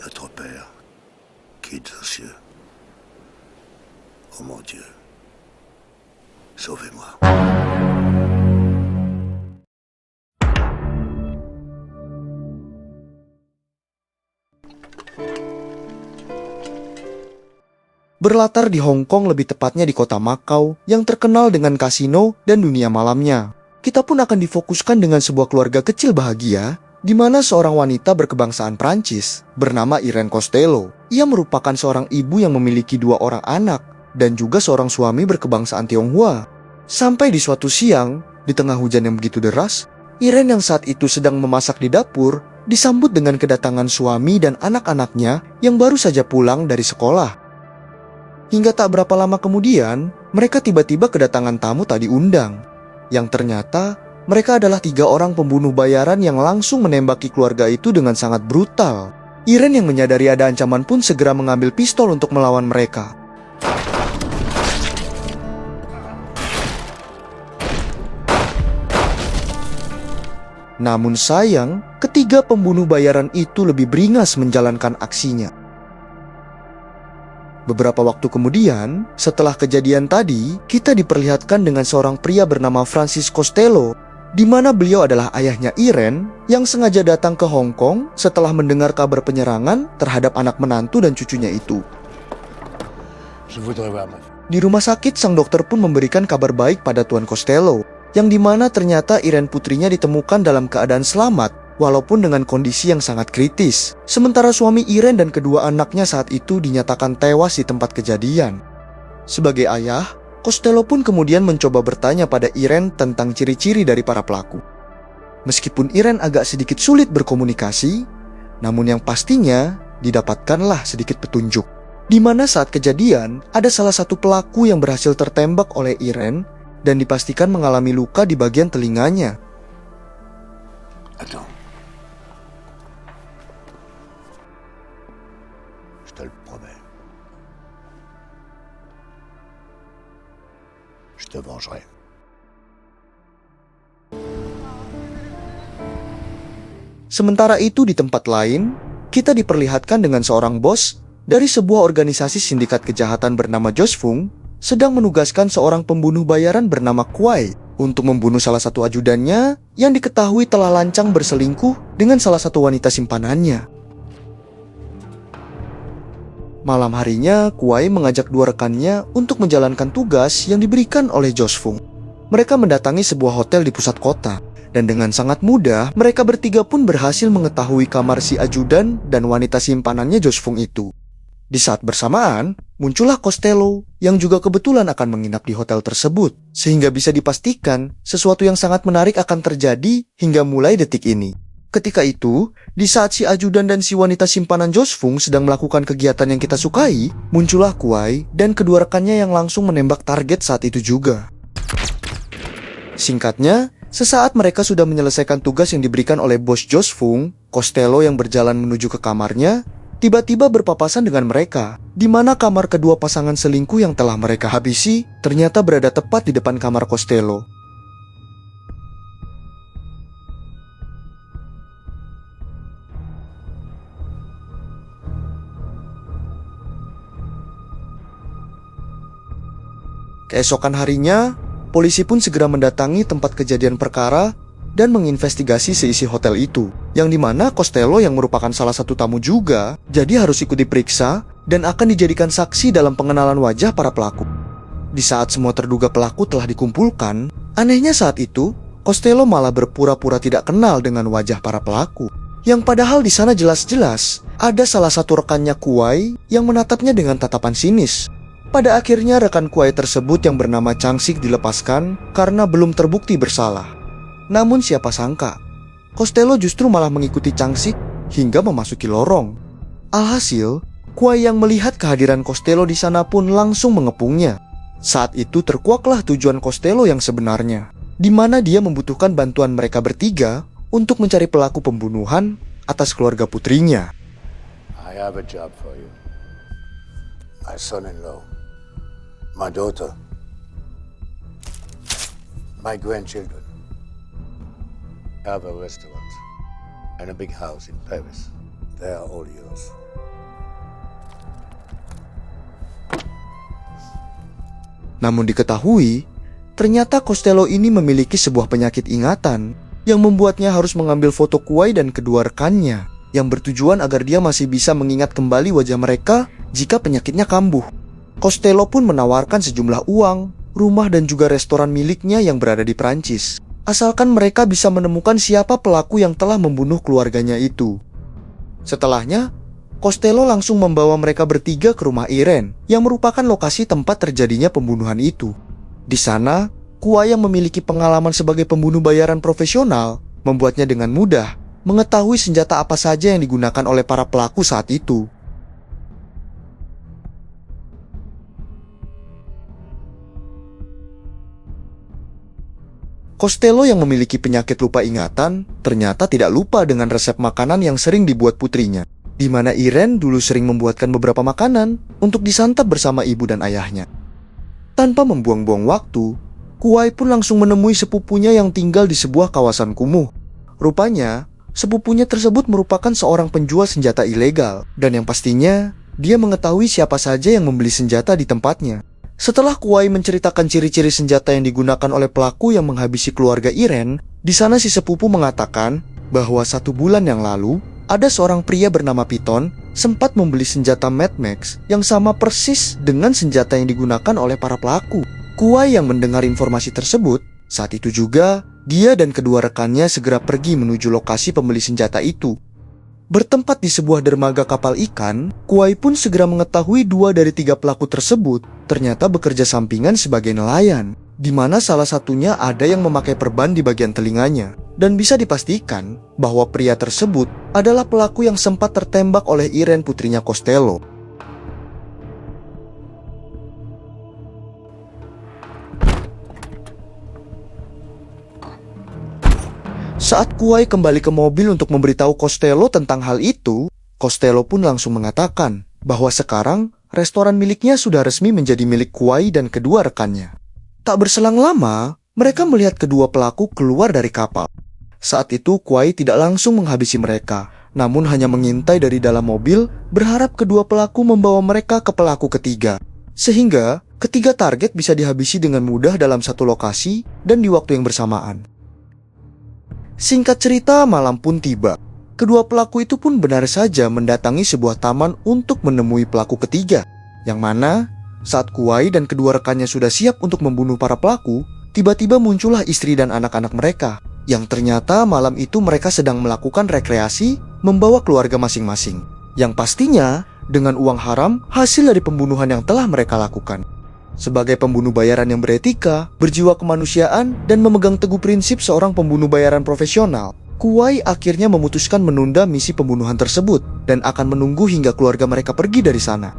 Notre Père, qui es aux cieux. Oh mon Dieu, sauvez-moi. Berlatar di Hong Kong, lebih tepatnya di kota Makau yang terkenal dengan kasino dan dunia malamnya. Kita pun akan difokuskan dengan sebuah keluarga kecil bahagia di mana seorang wanita berkebangsaan Prancis bernama Irene Costello. Ia merupakan seorang ibu yang memiliki 2 orang anak dan juga seorang suami berkebangsaan Tionghoa. Sampai di suatu siang, di tengah hujan yang begitu deras, Irene yang saat itu sedang memasak di dapur disambut dengan kedatangan suami dan anak-anaknya yang baru saja pulang dari sekolah. Hingga tak berapa lama kemudian, mereka tiba-tiba kedatangan tamu tak diundang. Yang ternyata, mereka adalah 3 orang pembunuh bayaran yang langsung menembaki keluarga itu dengan sangat brutal. Irene yang menyadari ada ancaman pun segera mengambil pistol untuk melawan mereka. Namun sayang, ketiga pembunuh bayaran itu lebih beringas menjalankan aksinya. Beberapa waktu kemudian, setelah kejadian tadi, kita diperlihatkan dengan seorang pria bernama Francis Costello, di mana beliau adalah ayahnya Irene yang sengaja datang ke Hong Kong setelah mendengar kabar penyerangan terhadap anak menantu dan cucunya itu. Di rumah sakit, sang dokter pun memberikan kabar baik pada Tuan Costello, yang dimana ternyata Irene putrinya ditemukan dalam keadaan selamat, walaupun dengan kondisi yang sangat kritis. Sementara suami Irene dan kedua anaknya saat itu dinyatakan tewas di tempat kejadian. Sebagai ayah, Costello pun kemudian mencoba bertanya pada Irene tentang ciri-ciri dari para pelaku. Meskipun Irene agak sedikit sulit berkomunikasi, namun yang pastinya didapatkanlah sedikit petunjuk. Di mana saat kejadian, ada salah satu pelaku yang berhasil tertembak oleh Irene dan dipastikan mengalami luka di bagian telinganya. Attends. Je te le promets. Je te vengerai. Sementara itu di tempat lain, kita diperlihatkan dengan seorang bos dari sebuah organisasi sindikat kejahatan bernama Josh Fung sedang menugaskan seorang pembunuh bayaran bernama Kuai untuk membunuh salah satu ajudannya yang diketahui telah lancang berselingkuh dengan salah satu wanita simpanannya. Malam harinya, Kuai mengajak 2 rekannya untuk menjalankan tugas yang diberikan oleh Josh Fung. Mereka mendatangi sebuah hotel di pusat kota, dan dengan sangat mudah, mereka bertiga pun berhasil mengetahui kamar si ajudan dan wanita simpanannya Josh Fung itu. Di saat bersamaan, muncullah Costello yang juga kebetulan akan menginap di hotel tersebut, sehingga bisa dipastikan sesuatu yang sangat menarik akan terjadi hingga mulai detik ini. Ketika itu, di saat si ajudan dan si wanita simpanan Josh Fung sedang melakukan kegiatan yang kita sukai, muncullah Kuai dan kedua rekannya yang langsung menembak target saat itu juga. Singkatnya, sesaat mereka sudah menyelesaikan tugas yang diberikan oleh bos Josh Fung, Costello yang berjalan menuju ke kamarnya tiba-tiba berpapasan dengan mereka, di mana kamar kedua pasangan selingkuh yang telah mereka habisi ternyata berada tepat di depan kamar Costello. Keesokan harinya, polisi pun segera mendatangi tempat kejadian perkara dan menginvestigasi seisi hotel itu, yang dimana Costello yang merupakan salah satu tamu juga, jadi harus ikut diperiksa dan akan dijadikan saksi dalam pengenalan wajah para pelaku. Di saat semua terduga pelaku telah dikumpulkan, anehnya saat itu, Costello malah berpura-pura tidak kenal dengan wajah para pelaku, yang padahal di sana jelas-jelas ada salah satu rekannya Kuai yang menatapnya dengan tatapan sinis. Pada akhirnya rekan Kuai tersebut yang bernama Changsik dilepaskan karena belum terbukti bersalah. Namun siapa sangka, Costello justru malah mengikuti Changsik hingga memasuki lorong. Alhasil, Kuai yang melihat kehadiran Costello di sana pun langsung mengepungnya. Saat itu terkuaklah tujuan Costello yang sebenarnya, di mana dia membutuhkan bantuan mereka bertiga untuk mencari pelaku pembunuhan atas keluarga putrinya. I have a job for you. My son-in-law, my daughter, my grandchildren. I have a restaurant and a big house in Paris. They are all yours. Namun diketahui, ternyata Costello ini memiliki sebuah penyakit ingatan yang membuatnya harus mengambil foto Kuwai dan kedua rekannya, yang bertujuan agar dia masih bisa mengingat kembali wajah mereka jika penyakitnya kambuh. Costello pun menawarkan sejumlah uang, rumah dan juga restoran miliknya yang berada di Prancis, asalkan mereka bisa menemukan siapa pelaku yang telah membunuh keluarganya itu. Setelahnya, Costello langsung membawa mereka bertiga ke rumah Irene, yang merupakan lokasi tempat terjadinya pembunuhan itu. Di sana, Kuwai yang memiliki pengalaman sebagai pembunuh bayaran profesional membuatnya dengan mudah mengetahui senjata apa saja yang digunakan oleh para pelaku saat itu. Costello yang memiliki penyakit lupa ingatan ternyata tidak lupa dengan resep makanan yang sering dibuat putrinya, di mana Irene dulu sering membuatkan beberapa makanan untuk disantap bersama ibu dan ayahnya. Tanpa membuang-buang waktu, Kuwai pun langsung menemui sepupunya yang tinggal di sebuah kawasan kumuh. Rupanya, sepupunya tersebut merupakan seorang penjual senjata ilegal, dan yang pastinya, dia mengetahui siapa saja yang membeli senjata di tempatnya. Setelah Kuwai menceritakan ciri-ciri senjata yang digunakan oleh pelaku yang menghabisi keluarga Irene, di sana si sepupu mengatakan bahwa 1 bulan yang lalu, ada seorang pria bernama Piton sempat membeli senjata Mad Max yang sama persis dengan senjata yang digunakan oleh para pelaku. Kuwai yang mendengar informasi tersebut, saat itu juga dia dan kedua rekannya segera pergi menuju lokasi pembeli senjata itu. Bertempat di sebuah dermaga kapal ikan, Kuwai pun segera mengetahui 2 dari 3 pelaku tersebut ternyata bekerja sampingan sebagai nelayan, di mana salah satunya ada yang memakai perban di bagian telinganya. Dan bisa dipastikan bahwa pria tersebut adalah pelaku yang sempat tertembak oleh Irene putrinya Costello. Saat Kuwai kembali ke mobil untuk memberitahu Costello tentang hal itu, Costello pun langsung mengatakan bahwa sekarang restoran miliknya sudah resmi menjadi milik Kuwai dan kedua rekannya. Tak berselang lama, mereka melihat kedua pelaku keluar dari kapal. Saat itu Kuwai tidak langsung menghabisi mereka, namun hanya mengintai dari dalam mobil, berharap kedua pelaku membawa mereka ke pelaku ketiga. Sehingga ketiga target bisa dihabisi dengan mudah dalam satu lokasi dan di waktu yang bersamaan. Singkat cerita, malam pun tiba. Kedua pelaku itu pun benar saja mendatangi sebuah taman untuk menemui pelaku ketiga, yang mana saat Kuwai dan kedua rekannya sudah siap untuk membunuh para pelaku, tiba-tiba muncullah istri dan anak-anak mereka, yang ternyata malam itu mereka sedang melakukan rekreasi membawa keluarga masing-masing, yang pastinya dengan uang haram hasil dari pembunuhan yang telah mereka lakukan. Sebagai pembunuh bayaran yang beretika, berjiwa kemanusiaan, dan memegang teguh prinsip seorang pembunuh bayaran profesional, Kuwai akhirnya memutuskan menunda misi pembunuhan tersebut dan akan menunggu hingga keluarga mereka pergi dari sana.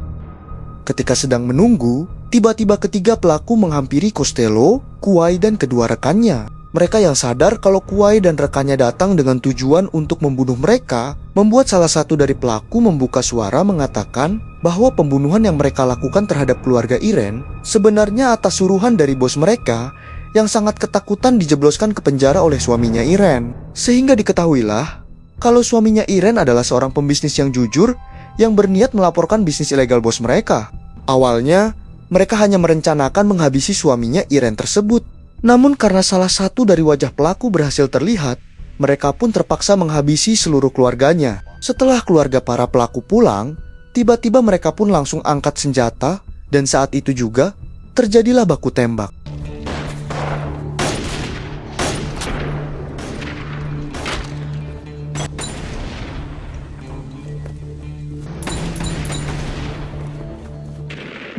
Ketika sedang menunggu, tiba-tiba ketiga pelaku menghampiri Costello, Kuwai, dan kedua rekannya. Mereka yang sadar kalau Kuwai dan rekannya datang dengan tujuan untuk membunuh mereka, membuat salah satu dari pelaku membuka suara mengatakan bahwa pembunuhan yang mereka lakukan terhadap keluarga Irene sebenarnya atas suruhan dari bos mereka yang sangat ketakutan dijebloskan ke penjara oleh suaminya Irene. Sehingga diketahuilah kalau suaminya Irene adalah seorang pembisnis yang jujur yang berniat melaporkan bisnis ilegal bos mereka. Awalnya, mereka hanya merencanakan menghabisi suaminya Irene tersebut. Namun karena salah satu dari wajah pelaku berhasil terlihat, mereka pun terpaksa menghabisi seluruh keluarganya. Setelah keluarga para pelaku pulang, tiba-tiba mereka pun langsung angkat senjata, dan saat itu juga terjadilah baku tembak.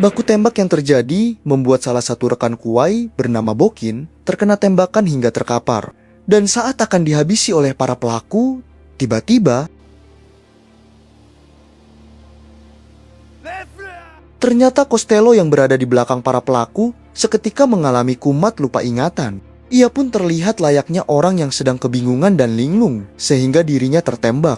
Baku tembak yang terjadi membuat salah satu rekan Kuwai bernama Bokin terkena tembakan hingga terkapar. Dan saat akan dihabisi oleh para pelaku, tiba-tiba ternyata Costello yang berada di belakang para pelaku seketika mengalami kumat lupa ingatan. Ia pun terlihat layaknya orang yang sedang kebingungan dan linglung sehingga dirinya tertembak.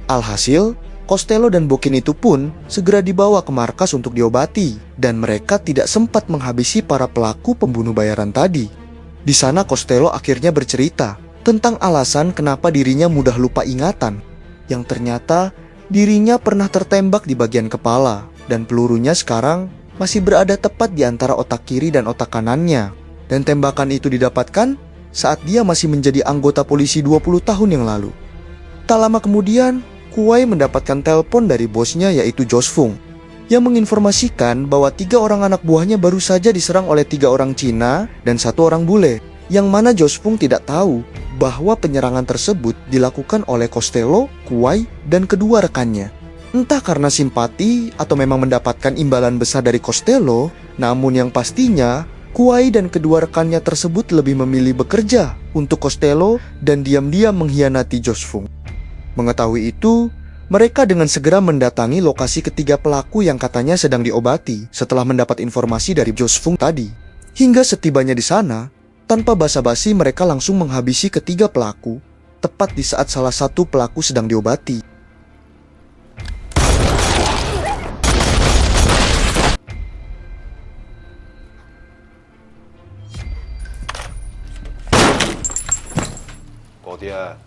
Alhasil, Costello dan Bokin itu pun segera dibawa ke markas untuk diobati, dan mereka tidak sempat menghabisi para pelaku pembunuh bayaran tadi. Di sana Costello akhirnya bercerita tentang alasan kenapa dirinya mudah lupa ingatan, yang ternyata dirinya pernah tertembak di bagian kepala, dan pelurunya sekarang masih berada tepat di antara otak kiri dan otak kanannya. Dan tembakan itu didapatkan saat dia masih menjadi anggota polisi 20 tahun yang lalu. Tak lama kemudian, Kuwai mendapatkan telepon dari bosnya yaitu Josh Fung, yang menginformasikan bahwa 3 orang anak buahnya baru saja diserang oleh 3 orang Cina dan 1 orang bule, yang mana Josh Fung tidak tahu bahwa penyerangan tersebut dilakukan oleh Costello, Kuwai, dan kedua rekannya. Entah karena simpati atau memang mendapatkan imbalan besar dari Costello, namun yang pastinya Kuwai dan kedua rekannya tersebut lebih memilih bekerja untuk Costello dan diam-diam mengkhianati Josh Fung. Mengetahui itu, mereka dengan segera mendatangi lokasi ketiga pelaku yang katanya sedang diobati setelah mendapat informasi dari Josh Fung tadi. Hingga setibanya di sana, tanpa basa-basi mereka langsung menghabisi ketiga pelaku, tepat di saat salah satu pelaku sedang diobati. 어디야?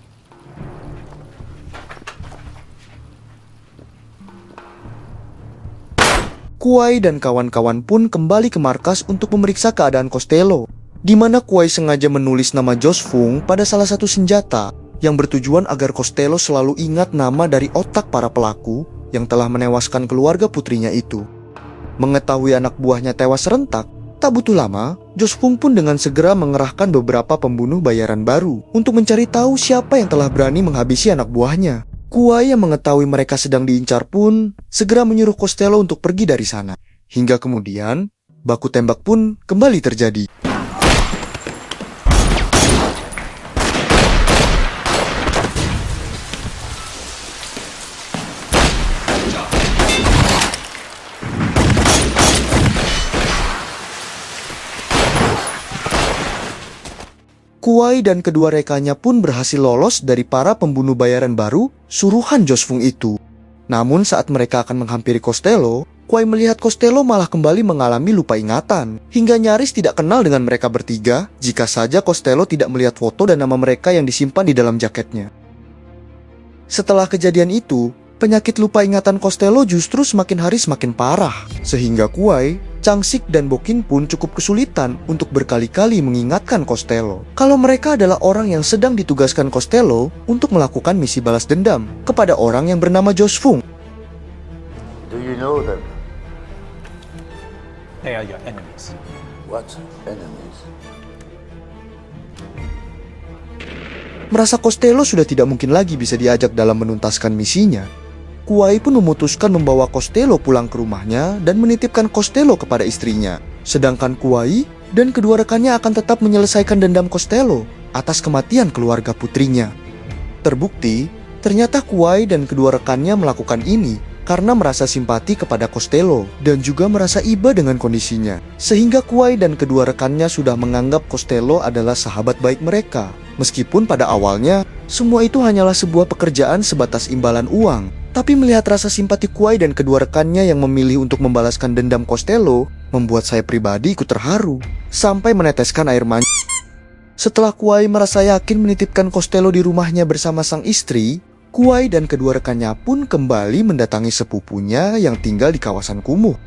Kuwai dan kawan-kawan pun kembali ke markas untuk memeriksa keadaan Costello, di mana Kuwai sengaja menulis nama Josh Fung pada salah satu senjata yang bertujuan agar Costello selalu ingat nama dari otak para pelaku yang telah menewaskan keluarga putrinya itu. Mengetahui anak buahnya tewas serentak, tak butuh lama, Josh Fung pun dengan segera mengerahkan beberapa pembunuh bayaran baru untuk mencari tahu siapa yang telah berani menghabisi anak buahnya. Kuwai yang mengetahui mereka sedang diincar pun segera menyuruh Costello untuk pergi dari sana. Hingga kemudian, baku tembak pun kembali terjadi. Kuwai dan kedua rekannya pun berhasil lolos dari para pembunuh bayaran baru suruhan Josh Fung itu. Namun saat mereka akan menghampiri Costello, Kuwai melihat Costello malah kembali mengalami lupa ingatan, hingga nyaris tidak kenal dengan mereka bertiga jika saja Costello tidak melihat foto dan nama mereka yang disimpan di dalam jaketnya. Setelah kejadian itu, penyakit lupa ingatan Costello justru semakin hari semakin parah, sehingga Kuwai, Changsik dan Bokin pun cukup kesulitan untuk berkali-kali mengingatkan Costello kalau mereka adalah orang yang sedang ditugaskan Costello untuk melakukan misi balas dendam kepada orang yang bernama Josh Fung. Do you know them? They are your enemies. What enemies? Merasa Costello sudah tidak mungkin lagi bisa diajak dalam menuntaskan misinya, Kuwai pun memutuskan membawa Costello pulang ke rumahnya dan menitipkan Costello kepada istrinya. Sedangkan Kuwai dan kedua rekannya akan tetap menyelesaikan dendam Costello atas kematian keluarga putrinya. Terbukti, ternyata Kuwai dan kedua rekannya melakukan ini karena merasa simpati kepada Costello dan juga merasa iba dengan kondisinya. Sehingga Kuwai dan kedua rekannya sudah menganggap Costello adalah sahabat baik mereka. Meskipun pada awalnya, semua itu hanyalah sebuah pekerjaan sebatas imbalan uang. Tapi melihat rasa simpati Kuwai dan kedua rekannya yang memilih untuk membalaskan dendam Costello, membuat saya pribadi ikut terharu, sampai meneteskan air mata. Setelah Kuwai merasa yakin menitipkan Costello di rumahnya bersama sang istri, Kuwai dan kedua rekannya pun kembali mendatangi sepupunya yang tinggal di kawasan kumuh.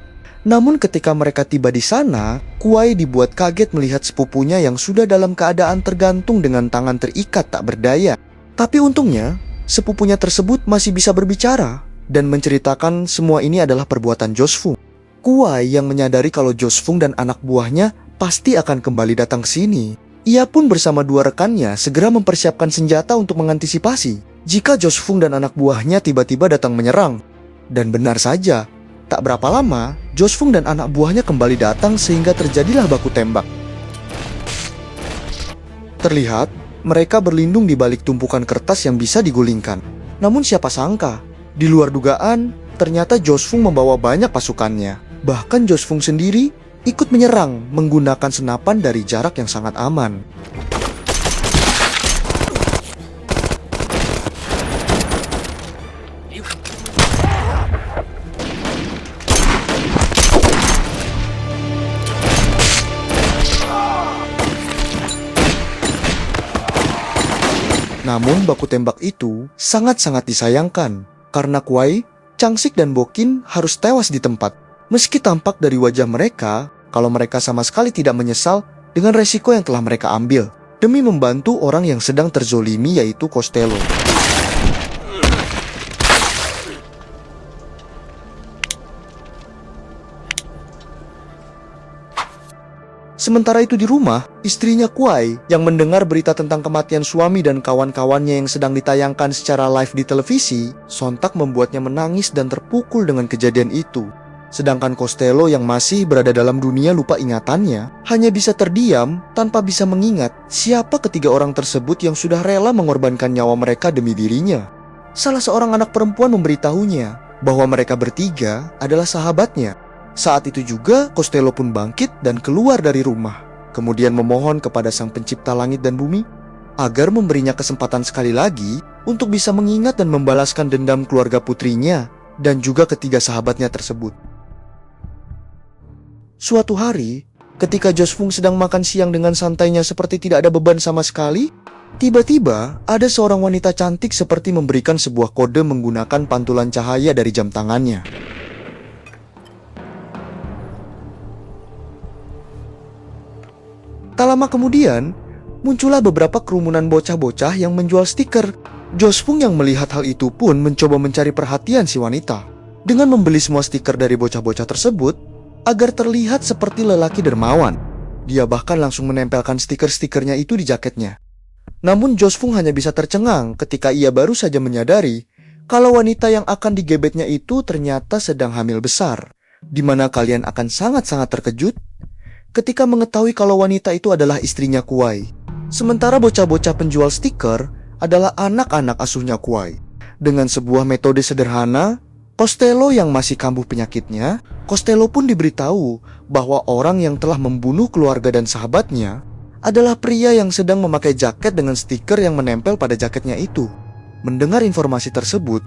Namun ketika mereka tiba di sana, Kuwai dibuat kaget melihat sepupunya yang sudah dalam keadaan tergantung dengan tangan terikat tak berdaya. Tapi untungnya, sepupunya tersebut masih bisa berbicara dan menceritakan semua ini adalah perbuatan Josh Fung. Kuwai yang menyadari kalau Josh Fung dan anak buahnya pasti akan kembali datang ke sini. Ia pun bersama dua rekannya segera mempersiapkan senjata untuk mengantisipasi jika Josh Fung dan anak buahnya tiba-tiba datang menyerang. Dan benar saja, tak berapa lama Josh Fung dan anak buahnya kembali datang sehingga terjadilah baku tembak. Terlihat mereka berlindung di balik tumpukan kertas yang bisa digulingkan. Namun siapa sangka, di luar dugaan, ternyata Josh Fung membawa banyak pasukannya. Bahkan Josh Fung sendiri ikut menyerang menggunakan senapan dari jarak yang sangat aman. Namun baku tembak itu sangat-sangat disayangkan karena Kuwai, Changsik dan Bokin harus tewas di tempat. Meski tampak dari wajah mereka, kalau mereka sama sekali tidak menyesal dengan resiko yang telah mereka ambil demi membantu orang yang sedang terzolimi, yaitu Costello. Sementara itu di rumah, istrinya Kuai yang mendengar berita tentang kematian suami dan kawan-kawannya yang sedang ditayangkan secara live di televisi, sontak membuatnya menangis dan terpukul dengan kejadian itu. Sedangkan Costello yang masih berada dalam dunia lupa ingatannya, hanya bisa terdiam tanpa bisa mengingat siapa ketiga orang tersebut yang sudah rela mengorbankan nyawa mereka demi dirinya. Salah seorang anak perempuan memberitahunya bahwa mereka bertiga adalah sahabatnya. Saat itu juga Costello pun bangkit dan keluar dari rumah, kemudian memohon kepada Sang Pencipta langit dan bumi agar memberinya kesempatan sekali lagi untuk bisa mengingat dan membalaskan dendam keluarga putrinya dan juga ketiga sahabatnya tersebut. Suatu hari, ketika Josfung sedang makan siang dengan santainya seperti tidak ada beban sama sekali, tiba-tiba ada seorang wanita cantik seperti memberikan sebuah kode menggunakan pantulan cahaya dari jam tangannya. Tak lama kemudian, muncullah beberapa kerumunan bocah-bocah yang menjual stiker. Josfung yang melihat hal itu pun mencoba mencari perhatian si wanita dengan membeli semua stiker dari bocah-bocah tersebut agar terlihat seperti lelaki dermawan. Dia bahkan langsung menempelkan stiker-stikernya itu di jaketnya. Namun Josfung hanya bisa tercengang ketika ia baru saja menyadari kalau wanita yang akan digebetnya itu ternyata sedang hamil besar, di mana kalian akan sangat-sangat terkejut ketika mengetahui kalau wanita itu adalah istrinya Kuai. Sementara bocah-bocah penjual stiker adalah anak-anak asuhnya Kuai. Dengan sebuah metode sederhana, Costello yang masih kambuh penyakitnya, Costello pun diberitahu bahwa orang yang telah membunuh keluarga dan sahabatnya adalah pria yang sedang memakai jaket dengan stiker yang menempel pada jaketnya itu. Mendengar informasi tersebut,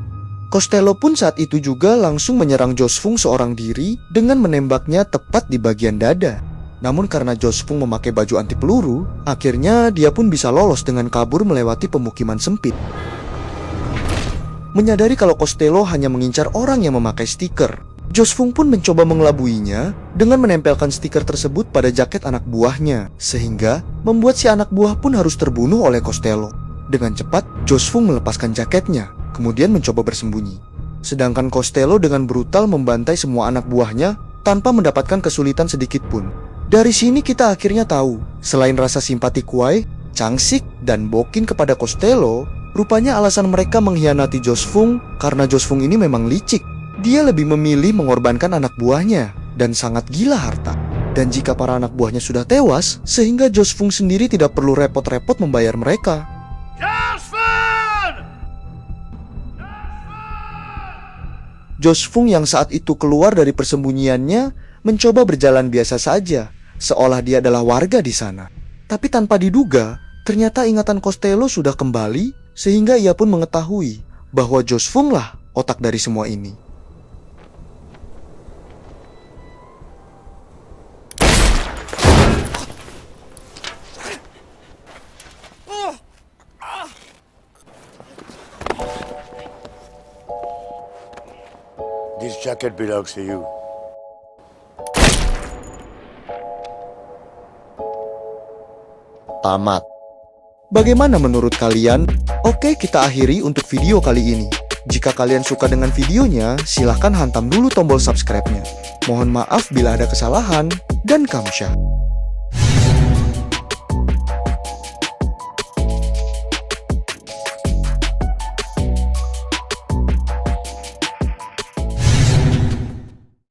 Costello pun saat itu juga langsung menyerang Josfung seorang diri dengan menembaknya tepat di bagian dada. Namun karena Josfung memakai baju anti peluru, akhirnya dia pun bisa lolos dengan kabur melewati pemukiman sempit. Menyadari kalau Costello hanya mengincar orang yang memakai stiker, Josfung pun mencoba mengelabuinya dengan menempelkan stiker tersebut pada jaket anak buahnya, sehingga membuat si anak buah pun harus terbunuh oleh Costello. Dengan cepat, Josfung melepaskan jaketnya, kemudian mencoba bersembunyi. Sedangkan Costello dengan brutal membantai semua anak buahnya tanpa mendapatkan kesulitan sedikit pun. Dari sini kita akhirnya tahu, selain rasa simpati Kuai, Changsik, dan Bokin kepada Costello, rupanya alasan mereka mengkhianati Josfung karena Josfung ini memang licik. Dia lebih memilih mengorbankan anak buahnya dan sangat gila harta. Dan jika para anak buahnya sudah tewas, sehingga Josfung sendiri tidak perlu repot-repot membayar mereka. Josfung yang saat itu keluar dari persembunyiannya mencoba berjalan biasa saja, seolah dia adalah warga di sana. Tapi tanpa diduga, ternyata ingatan Costello sudah kembali, sehingga ia pun mengetahui bahwa Josfung lah otak dari semua ini. This jacket belongs to you. Tamat. Bagaimana menurut kalian? Oke, kita akhiri untuk video kali ini. Jika kalian suka dengan videonya, silahkan hantam dulu tombol subscribe-nya. Mohon maaf bila ada kesalahan, dan kamsahamnida.